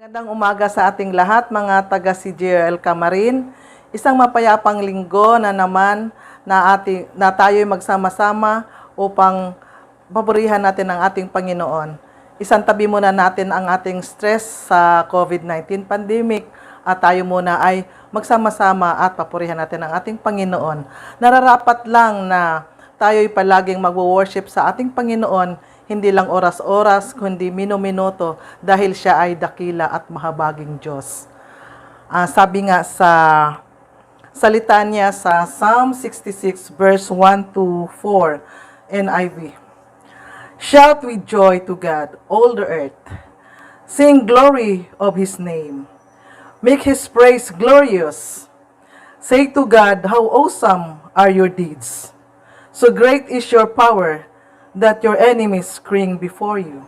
Magandang umaga sa ating lahat, mga taga CJL Camarin. Isang mapayapang linggo na naman na tayo'y magsama-sama upang papurihan natin ang ating Panginoon. Isang tabi muna natin ang ating stress sa COVID-19 pandemic at tayo muna ay magsama-sama at papurihan natin ang ating Panginoon. Nararapat lang na tayo'y palaging magwo-worship sa ating Panginoon, hindi lang oras-oras, kundi minuto dahil siya ay dakila at mahabaging Diyos. Sabi nga sa salita niya sa Psalm 66 verse 1 to 4 NIV. Shout with joy to God, all the earth. Sing glory of His name. Make His praise glorious. Say to God, how awesome are your deeds. So great is your power that your enemies cring before you.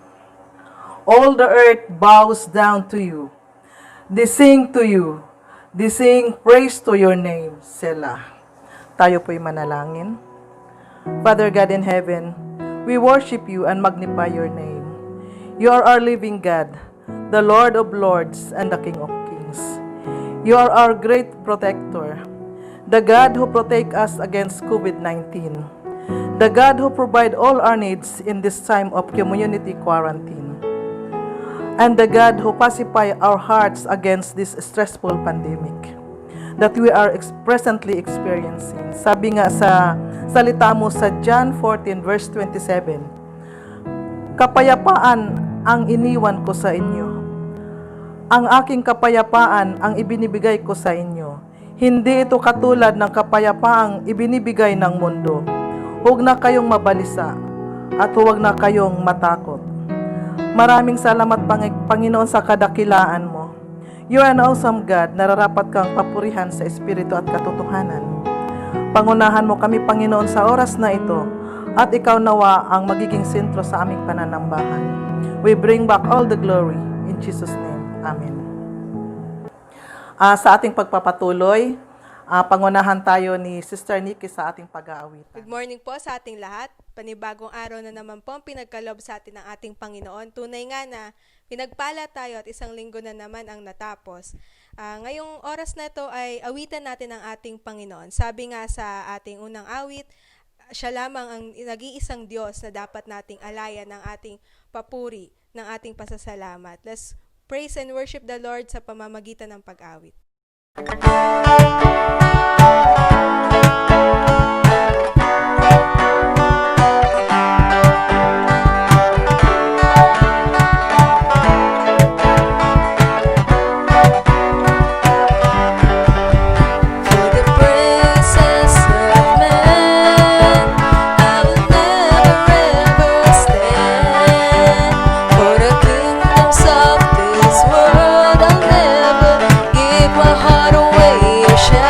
All the earth bows down to you. They sing to you. They sing praise to your name, Selah. Tayo po'y manalangin. Father God in heaven, we worship you and magnify your name. You are our living God, the Lord of lords and the King of kings. You are our great protector, the God who protects us against COVID-19. The God who provides all our needs in this time of community quarantine. And the God who pacifies our hearts against this stressful pandemic that we are presently experiencing. Sabi nga sa salita mo sa John 14 verse 27, kapayapaan ang iniwan ko sa inyo. Ang aking kapayapaan ang ibinibigay ko sa inyo. Hindi ito katulad ng kapayapaang ibinibigay ng mundo. Huwag na kayong mabalisa at huwag na kayong matakot. Maraming salamat, Panginoon, sa kadakilaan mo. You are an awesome God, nararapat kang papurihan sa Espiritu at katotohanan. Pangunahan mo kami, Panginoon, sa oras na ito at ikaw nawa ang magiging sentro sa aming pananambahan. We bring back all the glory in Jesus' name. Amen. Sa ating pagpapatuloy, pangunahan tayo ni Sister Nikki sa ating pag-aawitan. Good morning po sa ating lahat. Panibagong araw na naman po ang pinagkaloob sa atin ng ating Panginoon. Tunay nga na pinagpala tayo at isang linggo na naman ang natapos. Ngayong oras na ito ay awitan natin ang ating Panginoon. Sabi nga sa ating unang awit, siya lamang ang nag-iisang Diyos na dapat nating alayan ng ating papuri, ng ating pasasalamat. Let's praise and worship the Lord sa pamamagitan ng pag-awit. Shall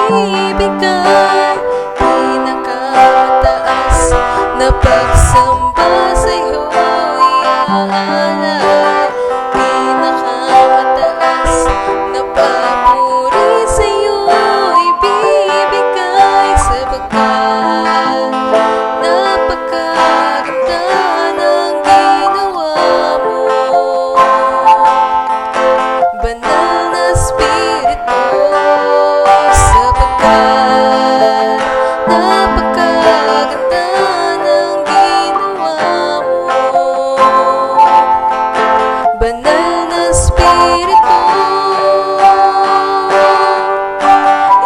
ibibigay. Pinakamataas na pagsamba sa'yo iaalay. Pinakamataas na papuri sa'yo ibibigay, sapagkat napakaganda ng ginawa mo. Banal na Espiritu, sapagkat napakaganda ng ginawa mo. Banal na Espiritu,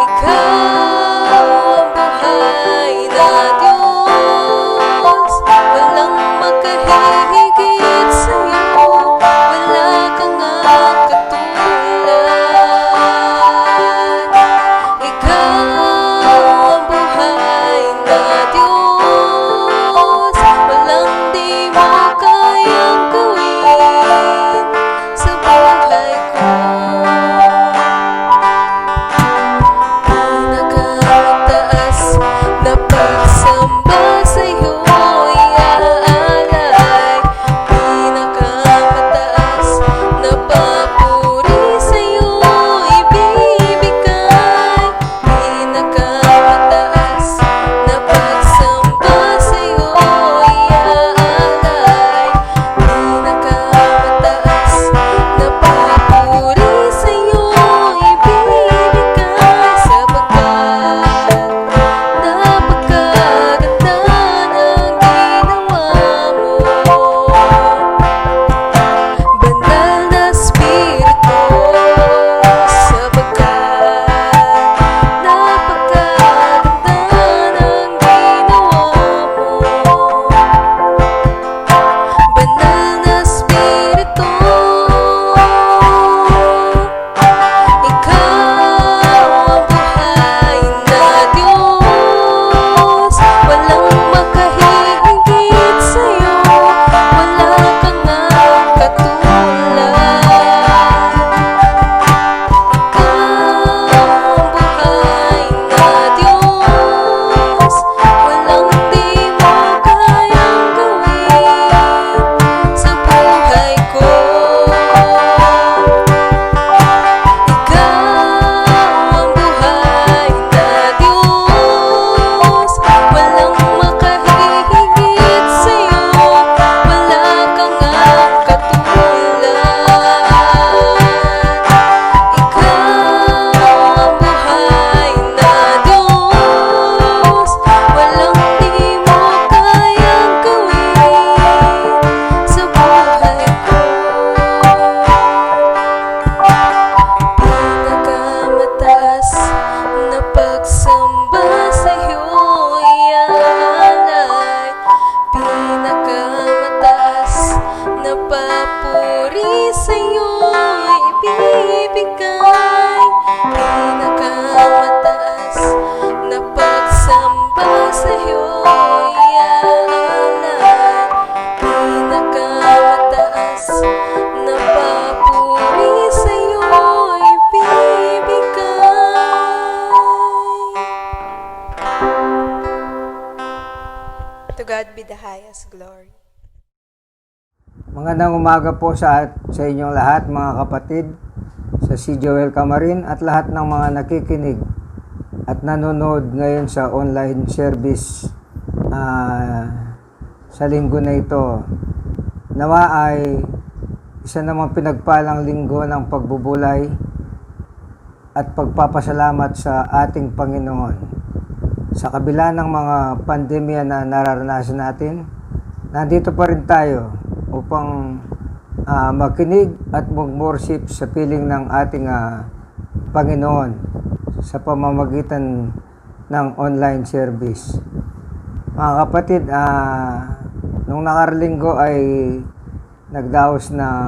ikaw ang buhay na Diyos. Walang makahihigit sa'yo, wala kang katulad. Ikaw ang buhay na Diyos. Walang di mo kayang gawin sa buhay ko. Pinakamataas na pagsamba sa'yo iaalay. Pinakamataas na papuri sa'yo ibibigay. Pinakamataas na pagsamba sa'yo iaalay. Pinakamataas na papuri sa'yo ibibigay, sapagkat napakaganda ng ginawa mo. Banal na Espiritu, sapagkat napakaganda ng ginawa mo. Banal na Espiritu, ikaw ang buhay na Diyos. Walang makahihigit sa'yo, wala kang katulad. Ikaw ang buhay na Diyos. Walang di mo kayang gawin sa buhay ko. Ikaw ang buhay na Diyos. Walang makahihigit sa'yo, wala kang katulad. Ikaw ang buhay na Diyos. Walang di mo kayang gawin sa buhay ko. Pinakamataas na pagsamba sa'yo iaalay. Pinakamataas na papuri sa'yo ibibigay. Pinakamataas na pagsamba sa'yo iaalay. Pinakamataas na papuri sa'yo ibibigay. To God be the highest glory. Magandang umaga po sa inyong lahat, mga kapatid, sa si Joel Camarin at lahat ng mga nakikinig at nanonood ngayon sa online service sa linggo na ito. Nawa ay isa namang pinagpalang linggo ng pagbubulay at pagpapasalamat sa ating Panginoon. Sa kabila ng mga pandemya na nararanasan natin, nandito pa rin tayo upang makinig at mag-worship sa piling ng ating Panginoon sa pamamagitan ng online service. Mga kapatid, nung nakaralinggo ay nagdaos ng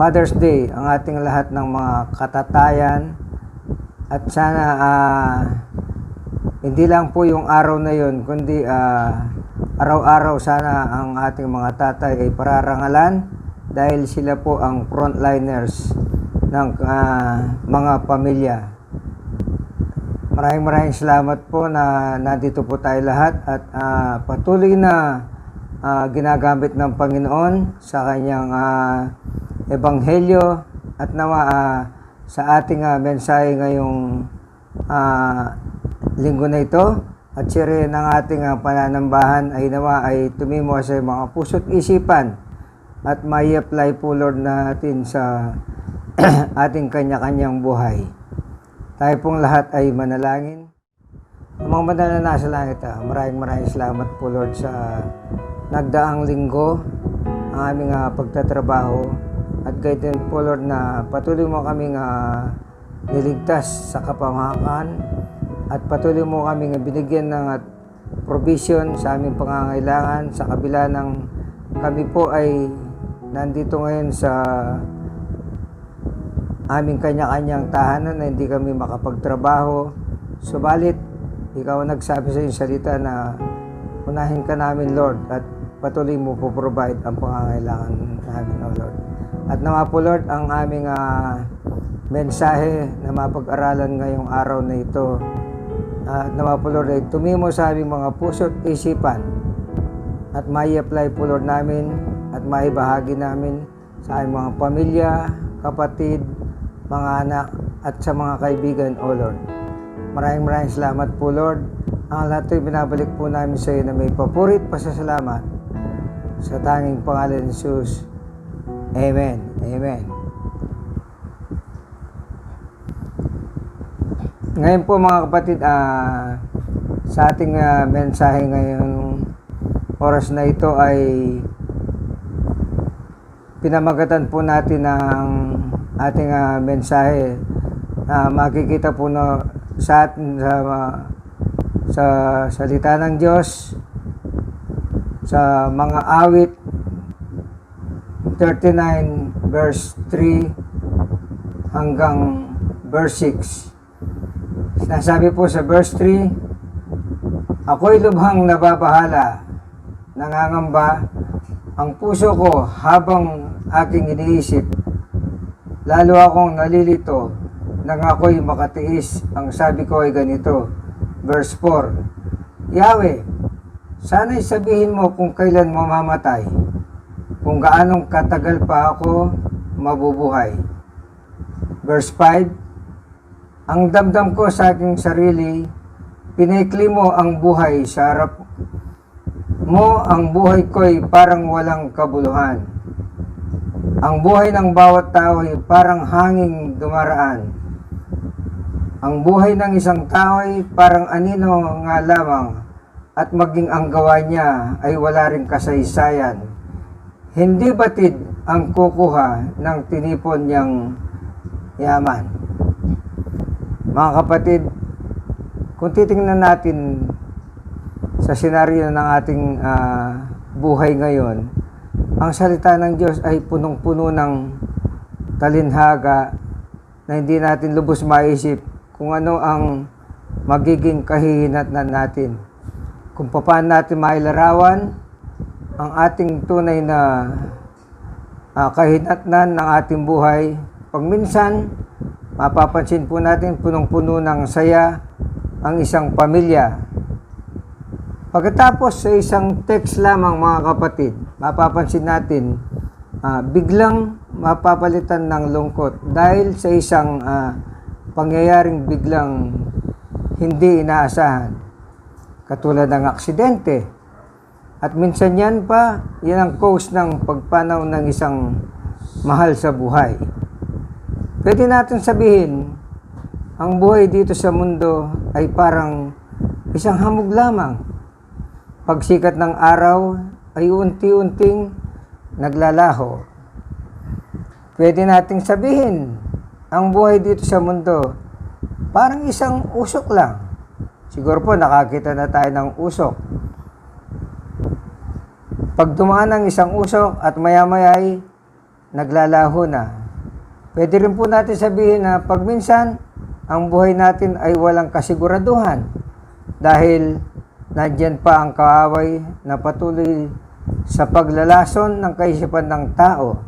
Father's Day ang ating lahat ng mga katatayan, at sana hindi lang po yung araw na yun, kundi araw-araw sana ang ating mga tatay ay pararangalan dahil sila po ang frontliners ng mga pamilya. Maraming salamat po na nandito po tayo lahat at patuloy na ginagamit ng Panginoon sa kanyang ebanghelyo at nawa sa ating mensahe ngayong linggo na ito at siyempre ng ating pananambahan ay nawa ay tumimo sa mga puso't isipan at may apply po Lord natin sa ating kanya-kanyang buhay. Tayo pong lahat ay manalangin. Mga banal na nasa langit, maraming salamat po Lord sa nagdaang linggo, ang aming pagtatrabaho at gayon po Lord na patuloy mo kaming niligtas sa kapamahakan at patuloy mo kaming binigyan ng provision sa aming pangangailangan sa kabila ng kami po ay nandito ngayon sa aming kanya-kanyang tahanan na hindi kami makapagtrabaho. Subalit, ikaw nagsabi sa iyong salita na unahin ka namin, Lord, at patuloy mo po provide ang pangangailangan namin, O Lord. At nawa po, Lord, ang aming mensahe na mapag-aralan ngayong araw na ito. At nawa po, Lord, ay tumimo sa aming mga puso't isipan at mai-apply po, Lord, namin at maibahagi namin sa aming mga pamilya, kapatid, mga anak at sa mga kaibigan, O Lord. Maraming salamat po, Lord. Ang lahat ay binabalik po namin sa iyo na may papurit pasasalamat sa tanging pangalan ni Jesus. Amen. Amen. Ngayon po mga kapatid, sa ating mensahe ngayong oras na ito ay pinamagatan po natin ng ating mensahe. Makikita po na sa atin sa salita ng Diyos sa mga awit 39 verse 3 hanggang verse 6. Sinasabi po sa verse 3, ako'y lubhang nababahala, nangangamba ang puso ko habang aking iniisip. Lalo akong nalilito nang ako'y makatiis. Ang sabi ko ay ganito. Verse 4, Yahweh, sana'y sabihin mo kung kailan mamamatay, kung gaanong katagal pa ako mabubuhay. Verse 5, ang damdam ko sa aking sarili, pinaikli mo ang buhay sa harap mo, ang buhay ko'y parang walang kabuluhan. Ang buhay ng bawat tao ay parang hanging dumaraan. Ang buhay ng isang tao ay parang anino nga lamang at maging ang gawa niya ay wala ring kasaysayan. Hindi batid ang kukuha ng tinipon niyang yaman. Mga kapatid, kung titingnan natin sa senaryo ng ating buhay ngayon, ang salita ng Diyos ay punong-puno ng talinhaga na hindi natin lubos maisip kung ano ang magiging kahihinatnan natin. Kung paano natin mailarawan ang ating tunay na kahinatnan ng ating buhay. Pag minsan, mapapansin po natin punong-puno ng saya ang isang pamilya. Pagkatapos sa isang text lamang mga kapatid, mapapansin natin biglang mapapalitan ng lungkot dahil sa isang pangyayaring biglang hindi inaasahan. Katulad ng aksidente. At minsan yan ang cause ng pagpanaw ng isang mahal sa buhay. Pwede natin sabihin, ang buhay dito sa mundo ay parang isang hamog lamang. Pagsikat ng araw ay unti-unting naglalaho. Pwede nating sabihin, ang buhay dito sa mundo, parang isang usok lang. Siguro po nakakita na tayo ng usok. Pag dumaan ang isang usok at maya-maya ay naglalaho na. Pwede rin po natin sabihin na pag minsan, ang buhay natin ay walang kasiguraduhan dahil nandyan pa ang kaaway na patuloy sa paglalason ng kaisipan ng tao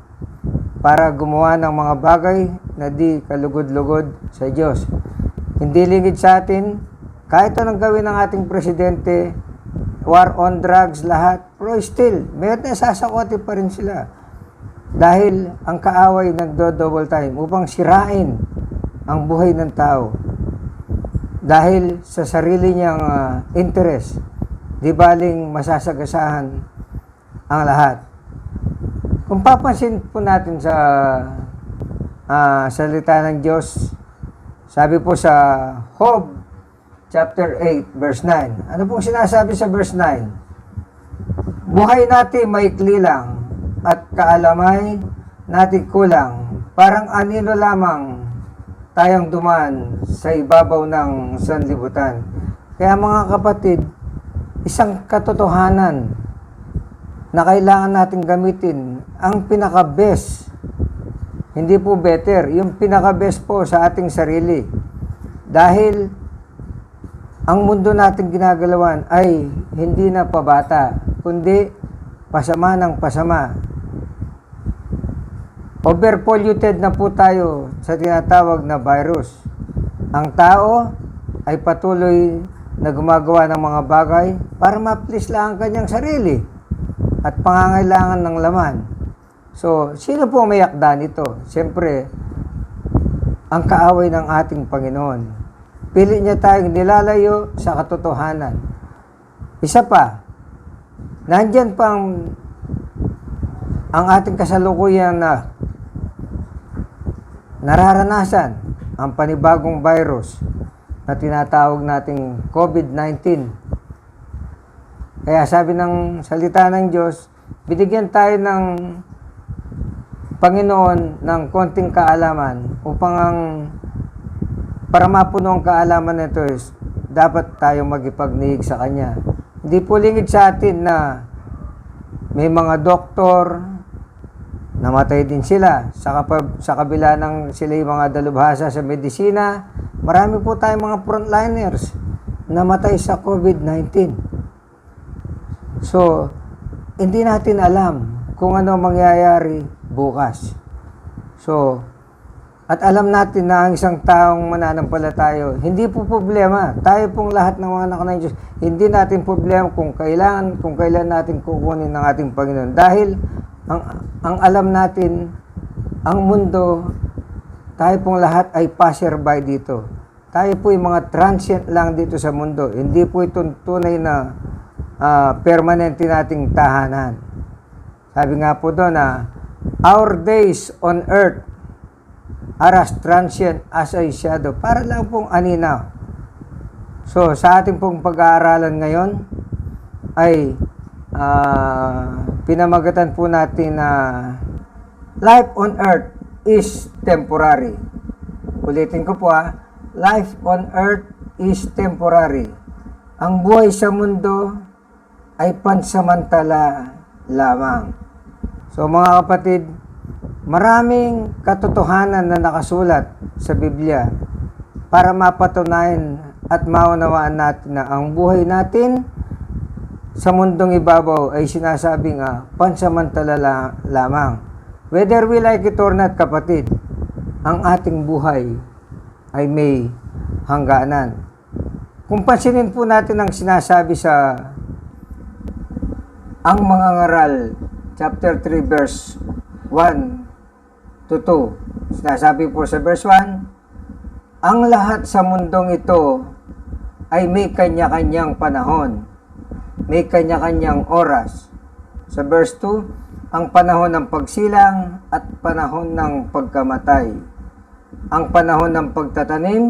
para gumawa ng mga bagay na di kalugod-lugod sa Diyos. Hindi lingid sa atin, kahit anong gawin ng ating presidente, war on drugs, lahat, pero still, may nasasakote pa rin sila. Dahil ang kaaway nagdo-double time upang sirain ang buhay ng tao. Dahil sa sarili niyang interest, di baling masasagasahan ang lahat. Kung papansin po natin sa salita ng Diyos, sabi po sa Job chapter 8 verse 9. Ano pong sinasabi sa verse 9? Buhay natin maikli lang at kaalamay natin kulang. Parang anino lamang tayong duman sa ibabaw ng sanlibutan. Kaya mga kapatid, isang katotohanan na kailangan natin gamitin ang pinaka-best. Hindi po better, yung pinaka-best po sa ating sarili. Dahil ang mundo natin ginagalawan ay hindi na pabata, kundi pasama ng pasama. Overpolluted na po tayo sa tinatawag na virus. Ang tao ay patuloy na gumagawa ng mga bagay para ma-please lang ang kanyang sarili at pangangailangan ng laman. So, sino po may akda nito? Siyempre, ang kaaway ng ating Panginoon. Pili niya tayong nilalayo sa katotohanan. Isa pa, nandyan pang ang ating kasalukuyan na nararanasan ang panibagong virus na tinatawag nating COVID-19. Kaya sabi ng salita ng Diyos, binigyan tayo ng Panginoon ng konting kaalaman upang para mapuno ang kaalaman nito is dapat tayong magipagniig sa Kanya. Hindi po lingid sa atin na may mga doktor, namatay din sila sa kabila ng sila yung mga dalubhasa sa medisina. Marami po tayong mga frontliners namatay sa COVID-19. So, hindi natin alam kung ano mangyayari bukas. So, at alam natin na ang isang taong mananampalataya, hindi po problema. Tayo pong lahat ng mga anak ng Diyos, hindi natin problema kung kailan natin kukunin ng ating Panginoon. Dahil ang alam natin, ang mundo, tayo pong lahat ay passerby dito. Tayo po yung mga transient lang dito sa mundo. Hindi po ito tunay na permanente nating tahanan. Sabi nga po doon na, our days on earth are as transient as a shadow. Para lang pong aninaw. So, sa ating pong pag-aaralan ngayon, ay pinamagatan po natin na life on earth is temporary. Ulitin ko po life on earth is temporary. Ang buhay sa mundo ay pansamantala lamang. So mga kapatid, maraming katotohanan na nakasulat sa Biblia para mapatunayan at maunawaan natin na ang buhay natin sa mundong ibabaw ay sinasabing pansamantala lamang. Whether we like it or not, kapatid, ang ating buhay ay may hangganan. Kung pansinin po natin ang sinasabi sa ang mga ngaral, chapter 3, verse 1 to 2. Sinasabi po sa verse 1, ang lahat sa mundong ito ay may kanya-kanyang panahon, may kanya-kanyang oras. Sa verse 2, ang panahon ng pagsilang at panahon ng pagkamatay, ang panahon ng pagtatanim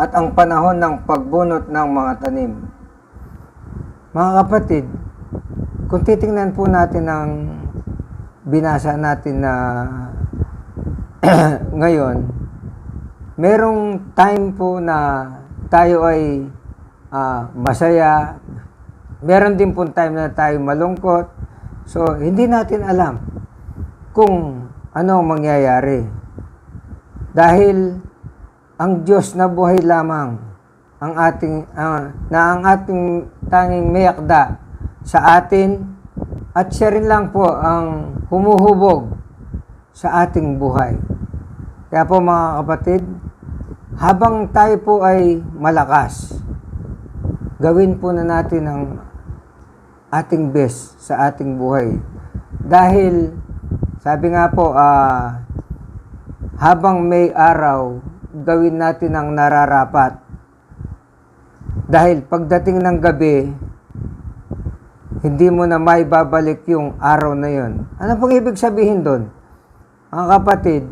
at ang panahon ng pagbunot ng mga tanim. Mga kapatid, kung titingnan po natin ang binasa natin na ngayon, merong time po na tayo ay masaya, meron din po time na tayo malungkot. So, hindi natin alam kung ano ang mangyayari. Dahil ang Diyos na buhay lamang ang ating tanging may akda sa atin at siya rin lang po ang humuhubog sa ating buhay. Kaya po mga kapatid, habang tayo po ay malakas, gawin po na natin ang ating best sa ating buhay. Dahil, sabi nga po, habang may araw, gawin natin ang nararapat. Dahil pagdating ng gabi, hindi mo na may babalik yung araw na yon. Ano pong ibig sabihin doon? Mga kapatid,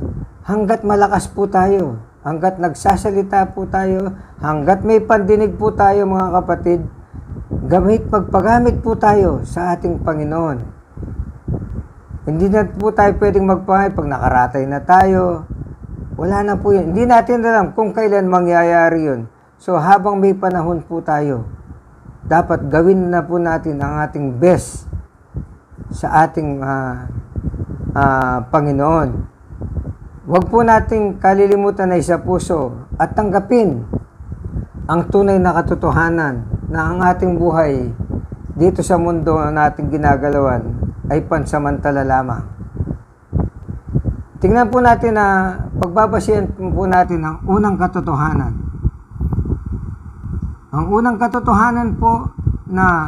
hanggat malakas po tayo, hanggat nagsasalita po tayo, hanggat may pandinig po tayo mga kapatid, magpagamit po tayo sa ating Panginoon. Hindi na po tayo pwedeng magpahal pag nakaratay na tayo. Wala na po yun. Hindi natin alam kung kailan mangyayari yun. So habang may panahon po tayo, dapat gawin na po natin ang ating best sa ating Panginoon. Huwag po nating kalilimutan na isa puso at tanggapin ang tunay na katotohanan na ang ating buhay dito sa mundo na nating ginagalawan ay pansamantala lamang. Tingnan po natin na pagbabasihan po natin ang unang katotohanan. Ang unang katotohanan po na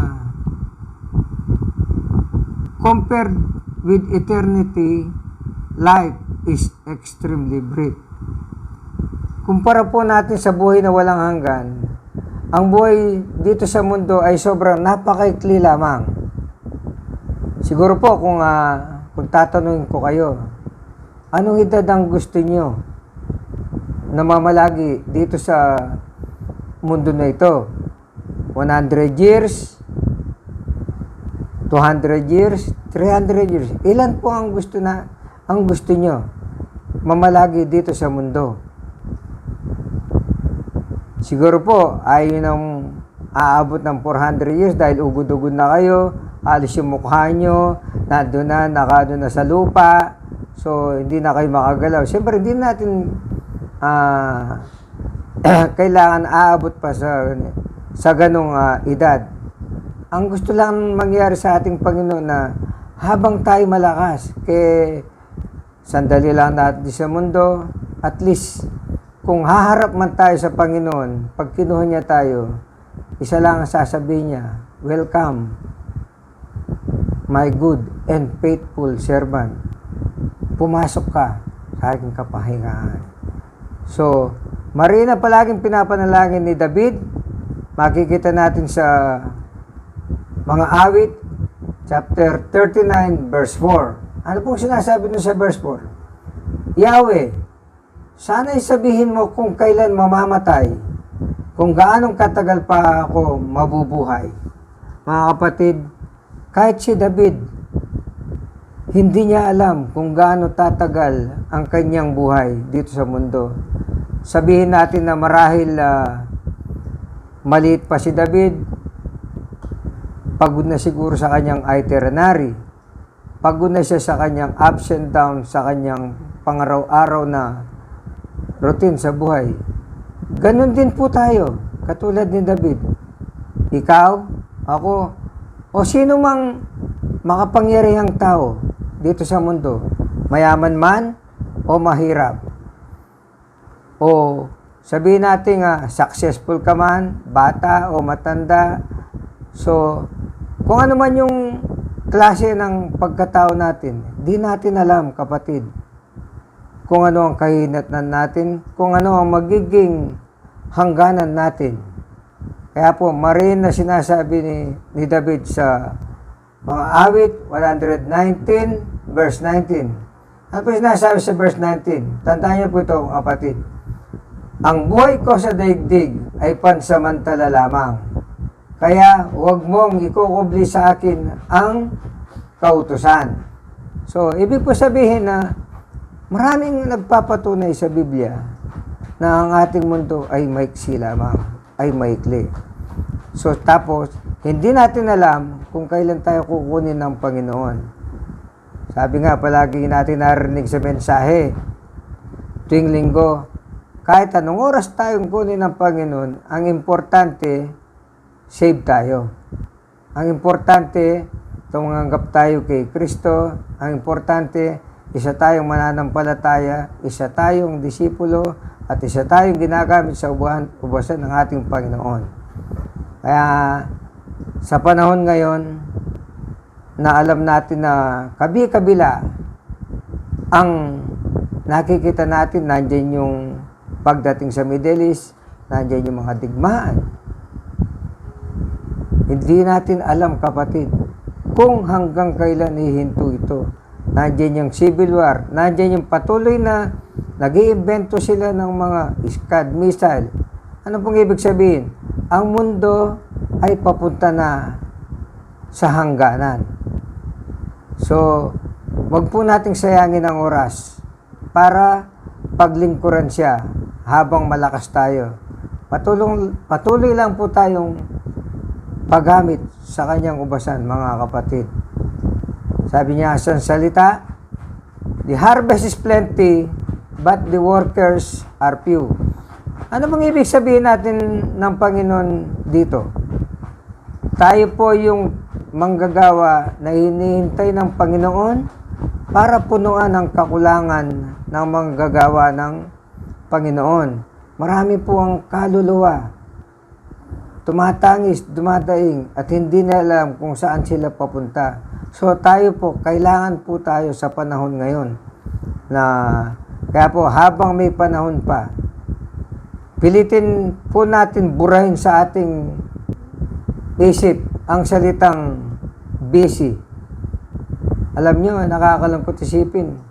compared with eternity, life is extremely brief. Kumpara po natin sa buhay na walang hanggan, ang buhay dito sa mundo ay sobrang napakaikli lamang. Siguro po kung tatanungin ko kayo, anong edad ang gusto nyo na mamalagi dito sa mundo na ito? 100 years, 200 years, 300 years. Ilan po ang gusto nyo mamalagi dito sa mundo? Siguro po ay nang aabot ng 400 years dahil ugod-ugod na kayo, alis yung mukha nyo, nandun na sa lupa, so hindi na kayo makagalaw. Siyempre hindi natin kailangan aabot pa sa ganong edad. Ang gusto lang mangyari sa ating Panginoon na habang tayo malakas, sandali lang natin sa mundo, at least kung haharap man tayo sa Panginoon, pag kinuha niya tayo, isa lang ang sasabihin niya, welcome, my good and faithful servant. Pumasok ka sa aking kapahingahan. So, marina palaging pinapanalangin ni David. Makikita natin sa mga awit, chapter 39, verse 4. Ano pong sinasabi nun sa verse 4? Yahweh, sana'y sabihin mo kung kailan mamamatay, kung gaanong katagal pa ako mabubuhay. Mga kapatid, kahit si David, hindi niya alam kung gaano tatagal ang kanyang buhay dito sa mundo. Sabihin natin na marahil maliit pa si David, pagod na siguro sa kanyang itinerary, pagod na siya sa kanyang ups and downs, sa kanyang pangaraw-araw na routine sa buhay. Ganon din po tayo, katulad ni David. Ikaw, ako, o sino mang makapangyarihang tao dito sa mundo, mayaman man o mahirap, o sabihin natin successful ka man, bata o matanda, so kung ano man yung klase ng pagkatao natin, di natin alam, kapatid, kung ano ang kahinatnan natin, kung ano ang magiging hangganan natin. Kaya po, marin na sinasabi ni David sa mga awit 119, verse 19. Ano po sinasabi sa verse 19? Tandaan niyo po ito, kapatid. Ang buhay ko sa daigdig ay pansamantala lamang. Kaya huwag mong ikukubli sa akin ang kautusan. So, ibig po sabihin na maraming nagpapatunay sa Biblia na ang ating mundo ay maiksi lamang, ay maikli. So, tapos, hindi natin alam kung kailan tayo kukunin ng Panginoon. Sabi nga, palagi natin narinig sa mensahe, tuwing linggo, kahit anong oras tayong kunin ng Panginoon, ang importante, save tayo. Ang importante, tumanggap tayo kay Kristo. Ang importante, isa tayong mananampalataya, isa tayong disipulo, at isa tayong ginagamit sa ubasan ng ating Panginoon. Kaya sa panahon ngayon na alam natin na kabi-kabila ang nakikita natin, nandiyan yung pagdating sa Middle East, nandiyan yung mga digmaan. Hindi natin alam, kapatid, kung hanggang kailan ihinto ito. Nandiyan yung civil war, nandiyan yung patuloy na nag-iimbento sila ng mga Scud missile. Ano pong ibig sabihin? Ang mundo ay papunta na sa hangganan. So, wag po nating sayangin ang oras para paglingkuran siya habang malakas tayo. Patuloy lang po tayong paggamit sa kanyang ubasan, mga kapatid. Sabi niya sa salita, the harvest is plenty, but the workers are few. Ano bang ibig sabihin natin ng Panginoon dito? Tayo po yung manggagawa na hinihintay ng Panginoon para punuan ang kakulangan ng manggagawa ng Panginoon. Marami po ang kaluluwa, tumatangis, dumadaing, at hindi na alam kung saan sila papunta. So tayo po, kailangan po tayo sa panahon ngayon na kaya po habang may panahon pa, pilitin po natin burahin sa ating isip ang salitang busy. Alam nyo, nakakalungkot isipin.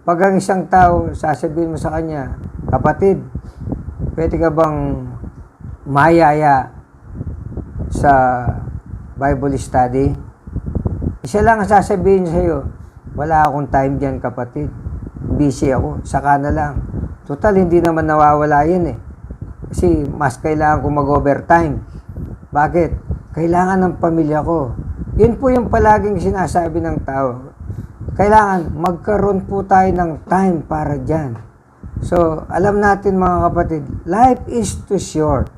Pag ang isang tao, sasabihin mo sa kanya, kapatid, pwede ka bang mayaya sa Bible study? Isa lang ang sasabihin sa iyo, wala akong time dyan, kapatid. Busy ako, saka na lang. Total, hindi naman nawawala yan eh. Kasi mas kailangan ko mag-overtime. Bakit? Kailangan ng pamilya ko. Yun po yung palaging sinasabi ng tao. Kailangan magkaroon po tayo ng time para dyan. So, alam natin mga kapatid, life is too short.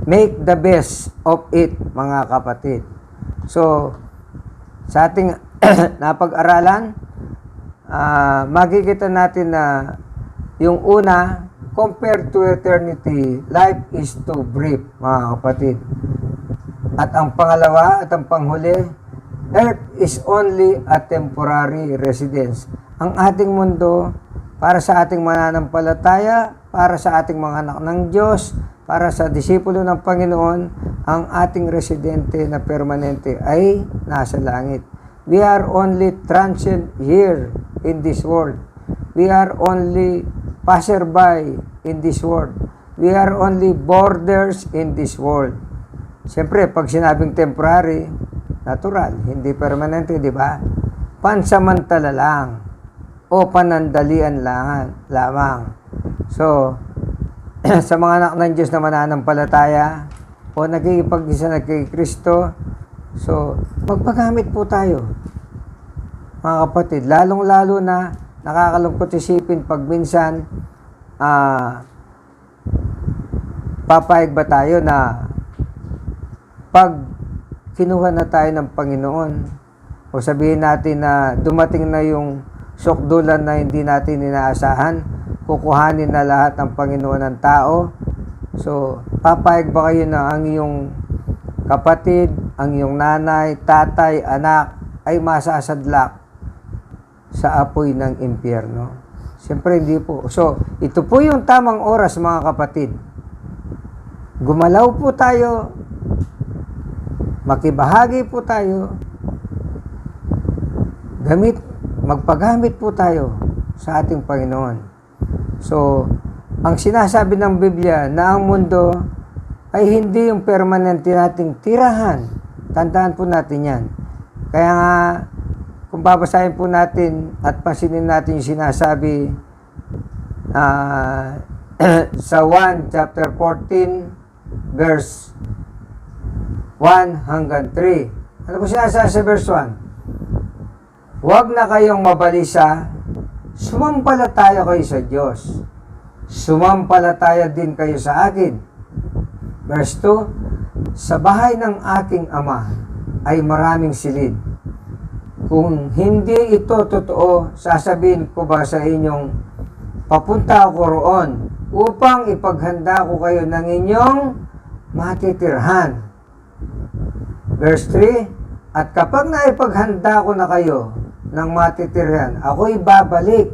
Make the best of it, mga kapatid. So, sa ating napag-aralan, makikita natin na yung una, compared to eternity, life is too brief, mga kapatid. At ang pangalawa at ang panghuli, earth is only a temporary residence. Ang ating mundo, para sa ating mananampalataya, para sa ating mga anak ng Diyos, para sa disipulo ng Panginoon, ang ating residente na permanente ay nasa langit. We are only transient here in this world. We are only passerby in this world. We are only borders in this world. Siyempre, pag sinabing temporary, natural, hindi permanente, di ba? Pansamantala lang o panandalian lamang. So, sa mga anak ng Diyos na mananampalataya o nagkikipag-isa na kay Kristo, so, magpagamit po tayo, mga kapatid. Lalong-lalo na nakakalungkot isipin pag minsan papayag ba tayo na pag kinuha na tayo ng Panginoon o sabihin natin na dumating na yung sukdulan na hindi natin inaasahan, kukuhanin na lahat ng Panginoon ng tao. So, papayag ba kayo na ang iyong kapatid, ang iyong nanay, tatay, anak ay masasadlak sa apoy ng impyerno? Siyempre hindi po. So, ito po yung tamang oras, mga kapatid. Gumalaw po tayo, makibahagi po tayo, magpagamit po tayo sa ating Panginoon. So, ang sinasabi ng Biblia na ang mundo ay hindi yung permanente nating tirahan. Tandaan po natin yan. Kaya nga, kung babasahin po natin at pansinin natin yung sinasabi sa 1 chapter 14 verse 1 hanggang 3. Ano po sinasabi sa verse 1? Huwag na kayong mabalisa, sumampalataya kayo sa Diyos. Sumampalataya din kayo sa akin. Verse 2, sa bahay ng aking ama ay maraming silid. Kung hindi ito totoo, sasabihin ko ba sa inyong, papunta ako roon upang ipaghanda ko kayo ng inyong matitirhan. Verse 3, at kapag naipaghanda ko na kayo ng matitirhan, ako'y babalik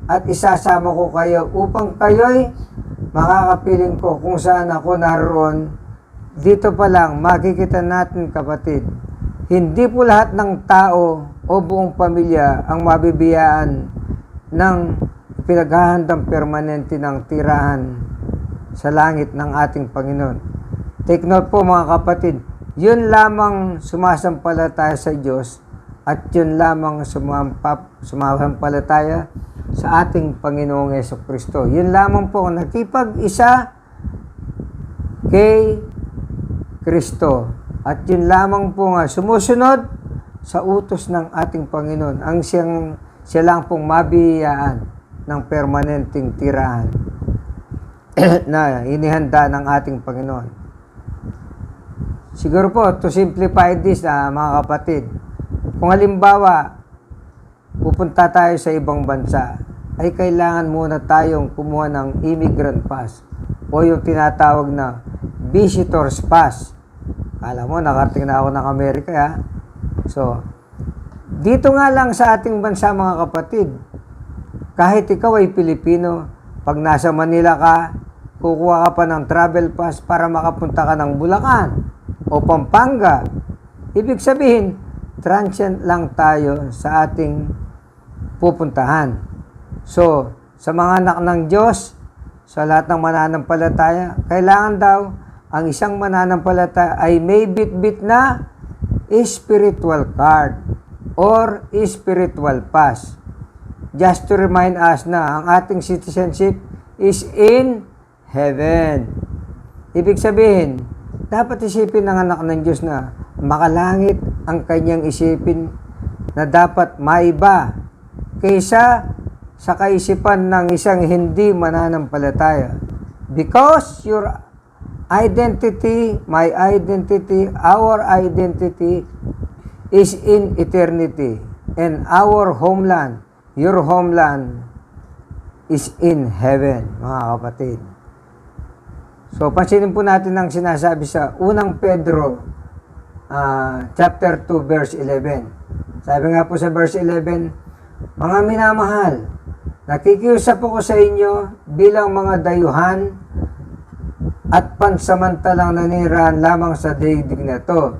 at isasama ko kayo upang kayo'y makakapiling ko kung saan ako naroon. Dito pa lang, makikita natin kapatid, hindi po lahat ng tao o buong pamilya ang mabibiyaan ng pinaghahandang permanente ng tirahan sa langit ng ating Panginoon. Take note po mga kapatid, yun lamang sumasampalataya sa Diyos at yun lamang sumasampalataya sa ating Panginoong Jesucristo. Yun lamang po nakipag-isa kay Kristo. At yun lamang po nga sumusunod sa utos ng ating Panginoon. Siya lang pong mabiyayaan ng permanenteng tirahan na inihanda ng ating Panginoon. Siguro po, to simplify this, mga kapatid, kung halimbawa, pupunta tayo sa ibang bansa, ay kailangan muna tayong kumuha ng immigrant pass o yung tinatawag na visitor's pass. Alam mo, nakarating na ako ng Amerika, ha? So, dito nga lang sa ating bansa, mga kapatid, kahit ikaw ay Pilipino, pag nasa Manila ka, kukuha ka pa ng travel pass para makapunta ka ng Bulacan o Pampanga. Ibig sabihin, transient lang tayo sa ating pupuntahan. So, sa mga anak ng Diyos, sa lahat ng mananampalataya, kailangan daw ang isang mananampalataya ay may bit-bit na spiritual card or spiritual pass. Just to remind us na ang ating citizenship is in heaven. Ibig sabihin, dapat isipin ng anak ng Diyos na makalangit ang kanyang isipin na dapat maiba kaysa sa kaisipan ng isang hindi mananampalataya. Because your identity, my identity, our identity is in eternity. And our homeland, your homeland is in heaven, mga kapatid. So, pansinin po natin ang sinasabi sa unang Pedro, chapter 2, verse 11. Sabi nga po sa verse 11, mga minamahal, nakikiusap ako sa inyo bilang mga dayuhan at pansamantalang nanirahan lamang sa daigdig na ito.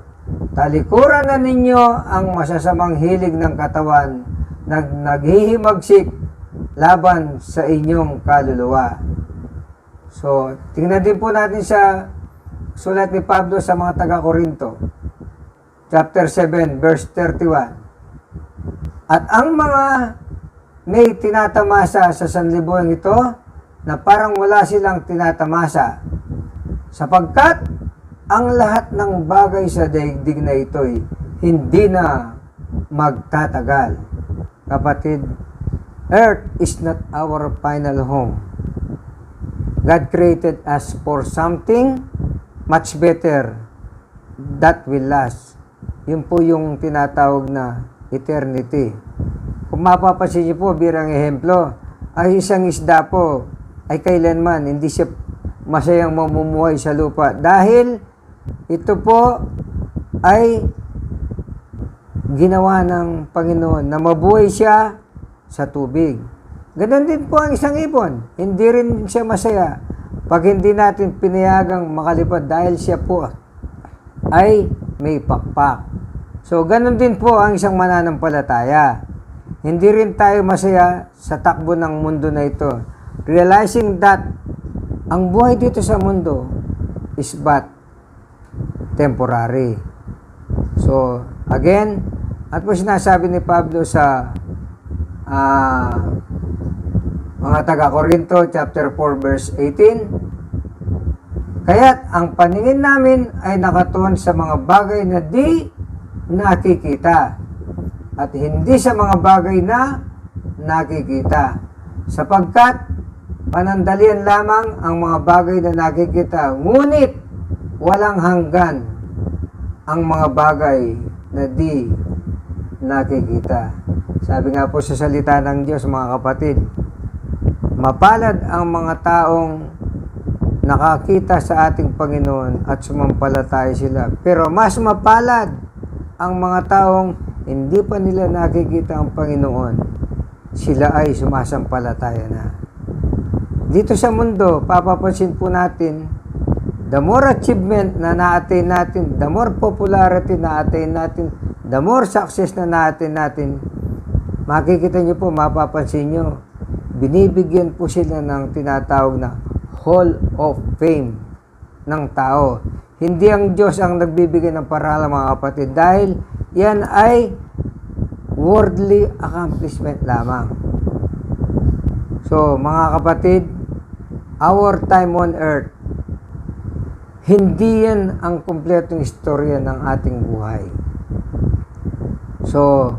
Talikuran na ninyo ang masasamang hilig ng katawan na naghihimagsik laban sa inyong kaluluwa. So, tingnan din po natin sa sulat ni Pablo sa mga taga-Korinto, chapter 7, verse 31. At ang mga may tinatamasa sa sanlibutan ito na parang wala silang tinatamasa, sapagkat ang lahat ng bagay sa daigdig na ito'y hindi na magtatagal. Kapatid, earth is not our final home. God created us for something much better that will last. Yun po yung tinatawag na eternity. Kung mapapansin niyo po, birang ehemplo, ay isang isda po ay kailanman hindi siya masayang mamumuhay sa lupa dahil ito po ay ginawa ng Panginoon na mabuhay siya sa tubig. Ganun din po ang isang ibon. Hindi rin siya masaya pag hindi natin pinayagang makalipad dahil siya po ay may pakpak. So, ganun din po ang isang mananampalataya. Hindi rin tayo masaya sa takbo ng mundo na ito. Realizing that ang buhay dito sa mundo is but temporary. So, again, at po sinasabi ni Pablo sa mga taga-Korinto, chapter 4, verse 18, kaya't ang paningin namin ay nakatuon sa mga bagay na di nakikita at hindi sa mga bagay na nakikita, sapagkat panandalian lamang ang mga bagay na nakikita, ngunit walang hanggan ang mga bagay na di nakikita. Sabi nga po sa salita ng Diyos, mga kapatid, Mapalad ang mga taong nakakita sa ating Panginoon at sumampalataya sila. Pero mas mapalad ang mga taong hindi pa nila nakikita ang Panginoon. Sila ay sumasampalataya na. Dito sa mundo, papapansin po natin, the more achievement na na-attain natin, the more popularity na attain natin, the more success na na-attain natin, makikita nyo po, mapapansin nyo, binibigyan po sila ng tinatawag na Hall of Fame ng tao. Hindi ang Diyos ang nagbibigay ng paralan, mga kapatid, dahil yan ay worldly accomplishment lamang. So, mga kapatid, our time on earth, hindi yan ang kumpletong istorya ng ating buhay. So,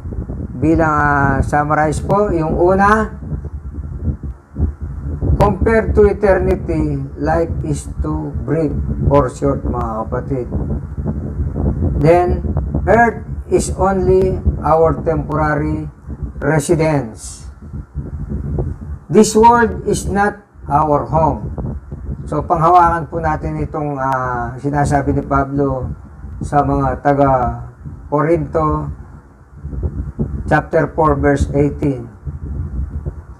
bilang summarize po, yung una, compared to eternity, life is too brief or short, mga kapatid. Then, earth is only our temporary residence. This world is not our home. So, panghawakan po natin itong sinasabi ni Pablo sa mga taga-Korinto, chapter 4, verse 18.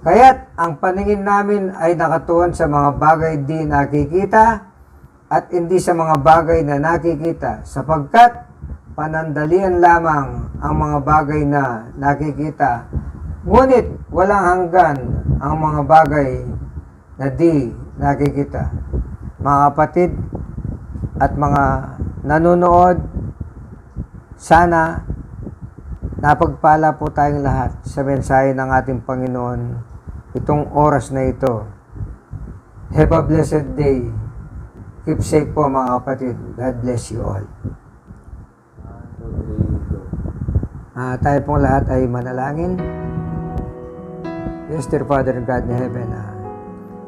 Kaya't ang paningin namin ay nakatuon sa mga bagay di nakikita at hindi sa mga bagay na nakikita, sapagkat panandalian lamang ang mga bagay na nakikita, ngunit walang hanggan ang mga bagay na di nakikita. Mga kapatid at mga nanonood, sana napagpala po tayong lahat sa mensahe ng ating Panginoon itong oras na ito. Have a blessed day. Keep safe po, mga kapatid. God bless you all. Tayo pong lahat ay manalangin. Yes, dear Father God in heaven,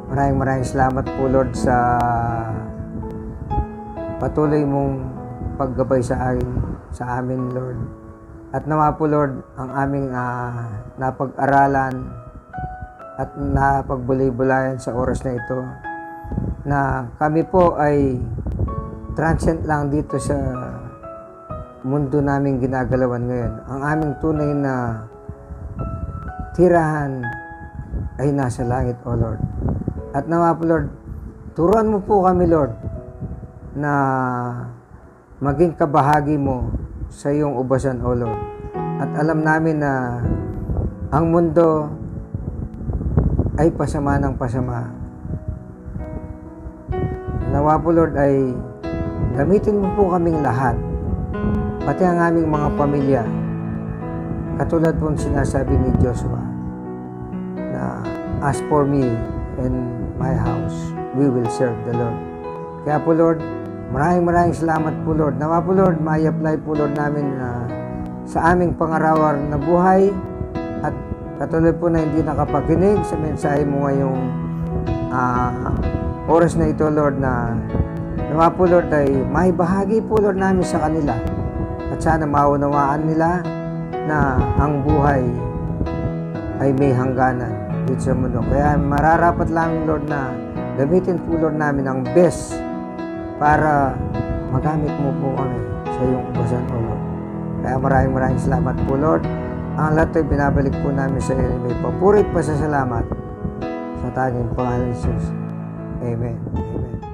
maraming salamat po, Lord, sa patuloy mong paggabay sa amin, Lord. At nawa po, Lord, ang aming napag-aralan at napagbulay-bulayan sa oras na ito, na kami po ay transient lang dito sa mundo naming ginagalawan ngayon. Ang aming tunay na tirahan ay nasa langit, O Lord. At nawa po, Lord, turuan mo po kami, Lord, na maging kabahagi mo sa iyong ubasan, O Lord. At alam namin na ang mundo ay pasama ng pasama. Nawa po, Lord, ay gamitin mo po kaming lahat, pati ang aming mga pamilya, katulad po sinasabi ni Joshua na as for me and my house, we will serve the Lord. Kaya po, Lord, maraming salamat po, Lord. Nawa po, Lord, ma-apply po, Lord, namin sa aming pangarawar na buhay, at katulad po na hindi nakapakinig sa mensahe mo ngayong oras na ito, Lord, na nawa po, Lord, ay may bahagi po, Lord, namin sa kanila. At sana maunawaan nila na ang buhay ay may hangganan dito sa mundo. Kaya mararapat lang, Lord, na gamitin po, Lord, namin ang best para magamit mo po kami sa iyong ubasan, O Lord. Kaya maraming salamat po, Lord. Ang lahat ay binabalik po namin sa iyo. May papurit pa sa salamat sa tanging pangalan ni Jesus. Amen. Amen.